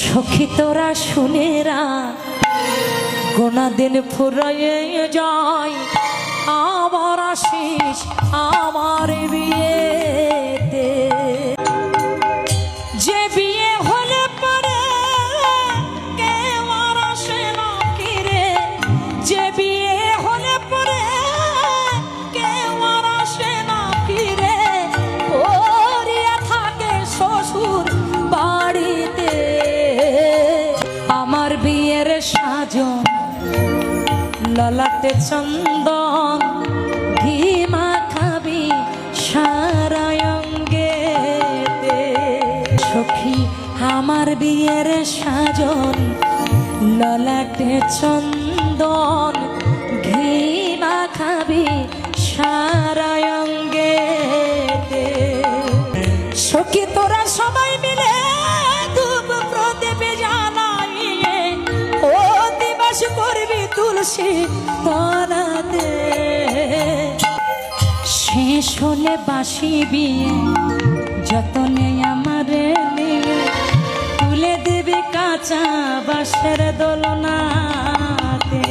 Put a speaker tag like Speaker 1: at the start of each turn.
Speaker 1: সখী তোরা শুনেরা গোনা দিন ফুরাইয়ে যায়, আবার আসিস আমার বিয়েতে। যে বিয়ে হলে পরে কেউ আর আসে না কিরে, যে বিয়ে হলে পরে কেউ আর আসে না কিরে, পড়িয়া থাকে শ্বশুর বাড়িতে। আমার বিয়ের সাজন ললাটে চন্দন, ঘি মাখাবি সারা অঙ্গেতে। সখী আমার বিয়ের সাজন ললাটে চন্দন, ঘি মাখাবি সারা অঙ্গেতে। সখী তোরা সবাই মিলে ধূপ প্রদীপ জ্বালাইয়ে ও দিবস করবি তুলসী তলাতে। শেষ হলে বাসি বিয়ে যতনে আমারে নিয়ে, তুলে দিবি কাঁচা বাঁশের দোলনাতে।